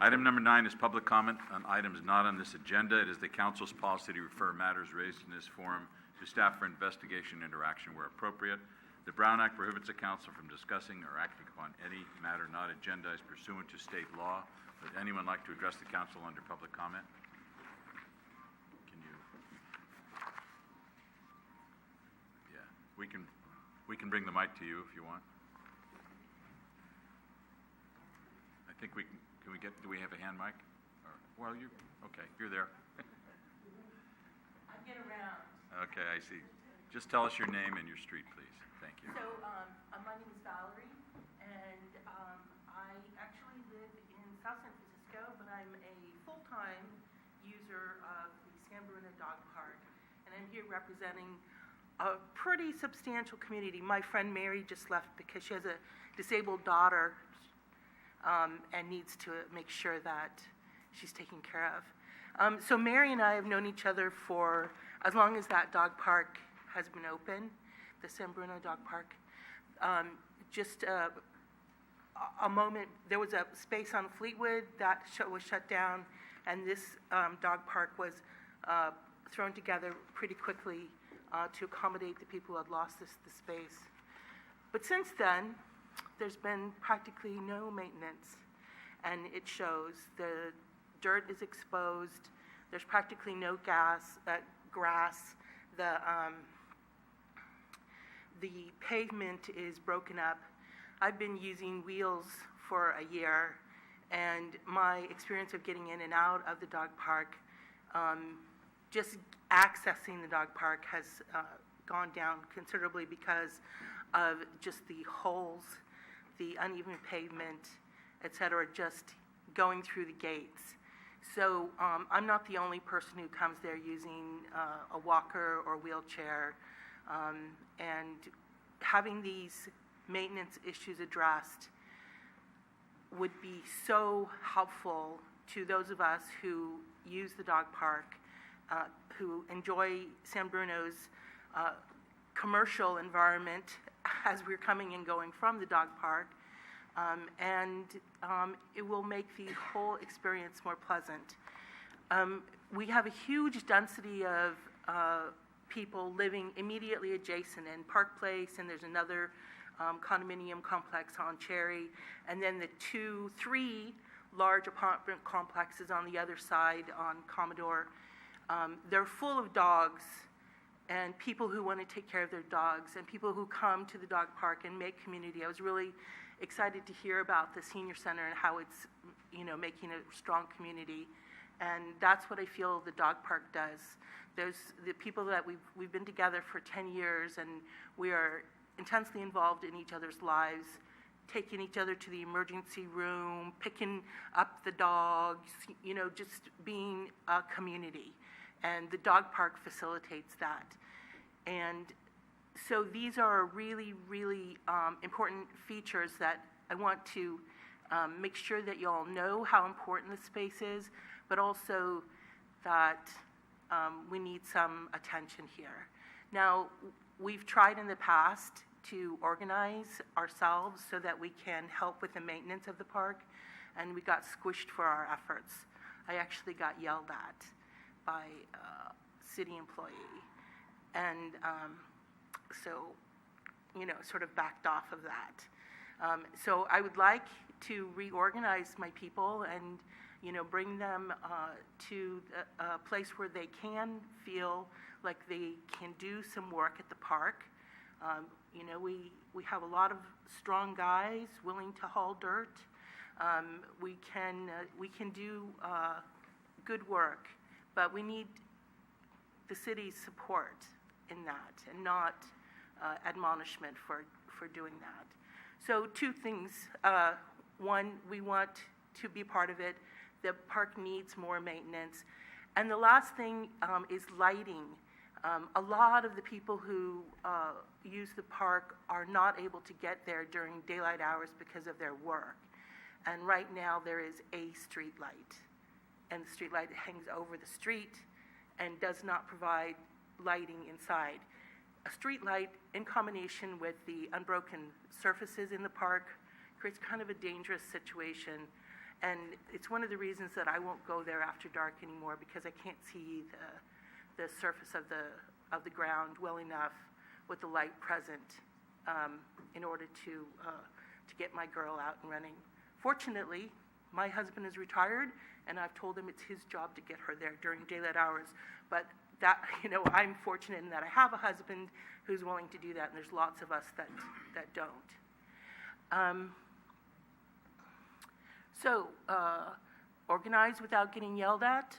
Item number 9 is public comment on items not on this agenda. It is the council's policy to refer matters raised in this forum to staff for investigation and interaction where appropriate. The Brown Act prohibits the council from discussing or acting upon any matter not agendized pursuant to state law. Would anyone like to address the council under public comment? Can you? Yeah, we can bring the mic to you if you want. I think we can. Do we have a hand mic? Or, okay, you're there. I get around. Okay, I see. Just tell us your name and your street, please. Thank you. So, my name is Valerie, and I actually live in South San Francisco, but I'm a full-time user of the San Bruno Dog Park, and I'm here representing a pretty substantial community. My friend Mary just left because she has a disabled daughter and needs to make sure that she's taken care of. So Mary and I have known each other for as long as that dog park has been open, the San Bruno Dog Park. Just a moment, there was a space on Fleetwood that was shut down, and this dog park was thrown together pretty quickly to accommodate the people who had lost the space. But since then, there's been practically no maintenance, and it shows. The dirt is exposed. There's practically no grass. The pavement is broken up. I've been using wheels for a year, and my experience of getting in and out of the dog park, just accessing the dog park has gone down considerably because of just the holes, the uneven pavement, et cetera, just going through the gates. So I'm not the only person who comes there using a walker or wheelchair, and having these maintenance issues addressed would be so helpful to those of us who use the dog park, who enjoy San Bruno's commercial environment as we're coming and going from the dog park, and it will make the whole experience more pleasant. We have a huge density of people living immediately adjacent in Park Place, and there's another condominium complex on Cherry, and then the 3 large apartment complexes on the other side on Commodore. They're full of dogs and people who want to take care of their dogs and people who come to the dog park and make community. I was really excited to hear about the senior center and how it's, making a strong community. And that's what I feel the dog park does. There's the people that we've been together for 10 years, and we are intensely involved in each other's lives, taking each other to the emergency room, picking up the dogs, just being a community. And the dog park facilitates that. And so these are really, really important features that I want to make sure that you all know how important the space is, but also that we need some attention here. Now, we've tried in the past to organize ourselves so that we can help with the maintenance of the park, and we got squished for our efforts. I actually got yelled at by a city employee, and so, sort of backed off of that. So I would like to reorganize my people and, bring them to a place where they can feel like they can do some work at the park. We have a lot of strong guys willing to haul dirt. We can do good work, but we need the city's support in that, and not admonishment for doing that. So 2 things. One, we want to be part of it. The park needs more maintenance. And the last thing is lighting. A lot of the people who use the park are not able to get there during daylight hours because of their work. And right now there is a street light, and the street light hangs over the street and does not provide lighting inside. A street light in combination with the unbroken surfaces in the park creates kind of a dangerous situation. And it's one of the reasons that I won't go there after dark anymore, because I can't see the surface of the ground well enough with the light present in order to get my girl out and running. Fortunately, my husband is retired, and I've told him it's his job to get her there during daylight hours. But that, I'm fortunate in that I have a husband who's willing to do that, and there's lots of us that don't. So, organize without getting yelled at.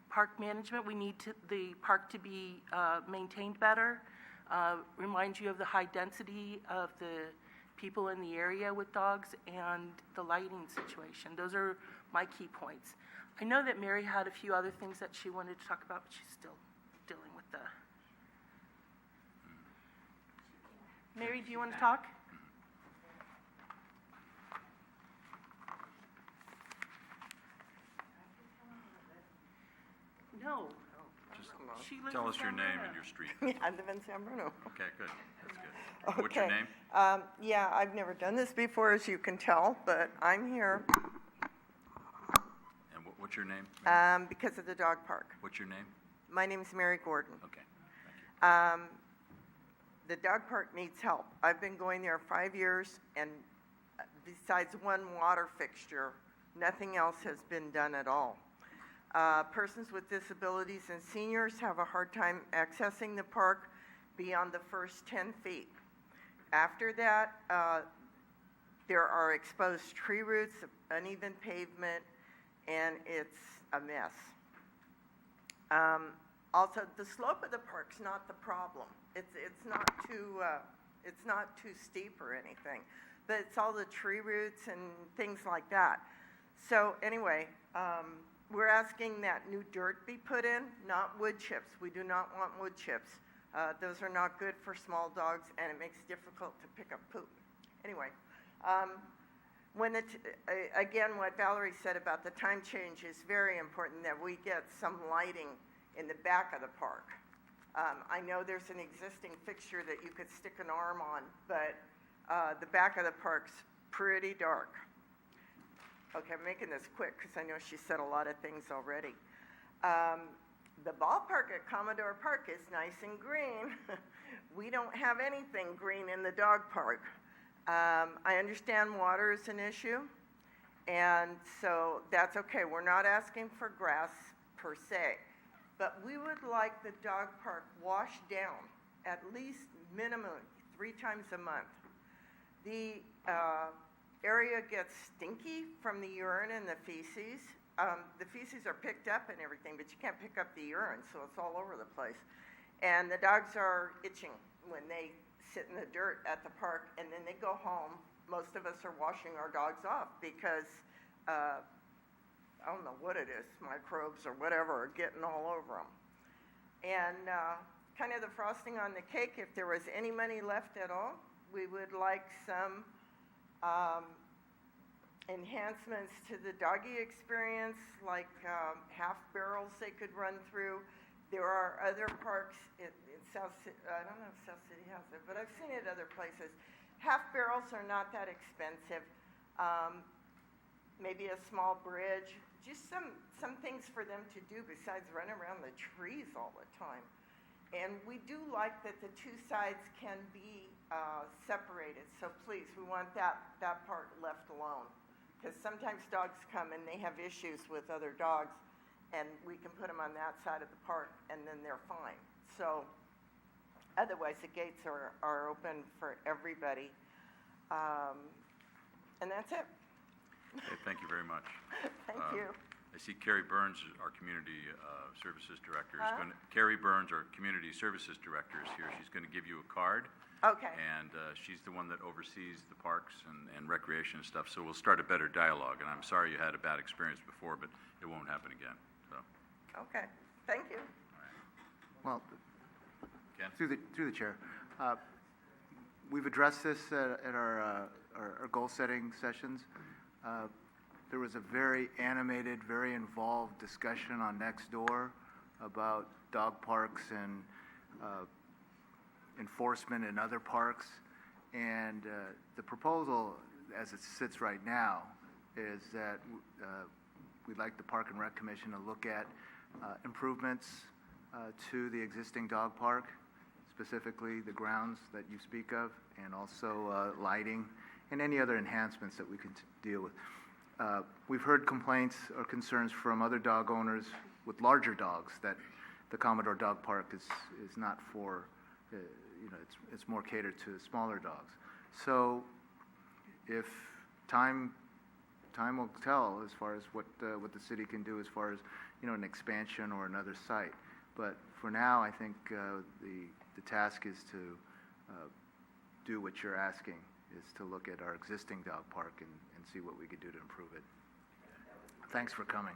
Park management, we need the park to be maintained better. Remind you of the high density of the people in the area with dogs and the lighting situation. Those are my key points. I know that Mary had a few other things that she wanted to talk about, but she's still dealing with the... Mary, do you want to talk? No. Just She lives tell in us your San name Bruno. and your street. I live in San Bruno. Okay, good. That's good. What's your Okay. name? Yeah, I've never done this before, as you can tell, but I'm here And what's your name? because of the dog park. What's your name? My name's Mary Gordon. Okay, thank you. The dog park needs help. I've been going there 5 years, and besides one water fixture, nothing else has been done at all. Persons with disabilities and seniors have a hard time accessing the park beyond the first 10 feet. After that, there are exposed tree roots, uneven pavement, and it's a mess. Also, the slope of the park's not the problem. It's not too steep or anything, but it's all the tree roots and things like that. So anyway, we're asking that new dirt be put in, not wood chips. We do not want wood chips. Those are not good for small dogs, and it makes it difficult to pick up poop. Anyway, again, what Valerie said about the time change is very important, that we get some lighting in the back of the park. I know there's an existing fixture that you could stick an arm on, but the back of the park's pretty dark. Okay, I'm making this quick because I know she said a lot of things already. The ballpark at Commodore Park is nice and green. We don't have anything green in the dog park. I understand water is an issue, and so that's okay. We're not asking for grass per se, but we would like the dog park washed down at least minimum 3 times a month. The area gets stinky from the urine and the feces. The feces are picked up and everything, but you can't pick up the urine, so it's all over the place. And the dogs are itching when they sit in the dirt at the park, and then they go home. Most of us are washing our dogs off because, I don't know what it is, microbes or whatever are getting all over them. And kind of the frosting on the cake, if there was any money left at all, we would like some enhancements to the doggy experience, like half barrels they could run through. There are other parks in South City, I don't know if South City has it, but I've seen it other places. Half barrels are not that expensive. Maybe a small bridge, just some things for them to do besides run around the trees all the time. And we do like that the 2 sides can be separated, so please, we want that part left alone. Because sometimes dogs come and they have issues with other dogs, and we can put them on that side of the park, and then they're fine. So otherwise, the gates are open for everybody. And that's it. Okay, thank you very much. Thank you. I see Carrie Burns, our Community Services Director, is Huh? going to, Carrie Burns, our Community Services Director, is here. She's going to give you a card. Okay. And she's the one that oversees the parks and recreation and stuff, so we'll start a better dialogue. And I'm sorry you had a bad experience before, but it won't happen again. So, Okay. Thank you. Well, Ken? through the chair, we've addressed this at our goal-setting sessions. There was a very animated, very involved discussion on Nextdoor about dog parks and enforcement in other parks. And the proposal, as it sits right now, is that we'd like the Park and Rec Commission to look at improvements to the existing dog park, specifically the grounds that you speak of, and also lighting and any other enhancements that we can deal with. We've heard complaints or concerns from other dog owners with larger dogs that the Commodore Dog Park is not for, it's more catered to smaller dogs. So if time will tell as far as what the city can do as far as, an expansion or another site. But for now, I think the task is to do what you're asking, is to look at our existing dog park and see what we could do to improve it. Thanks for coming.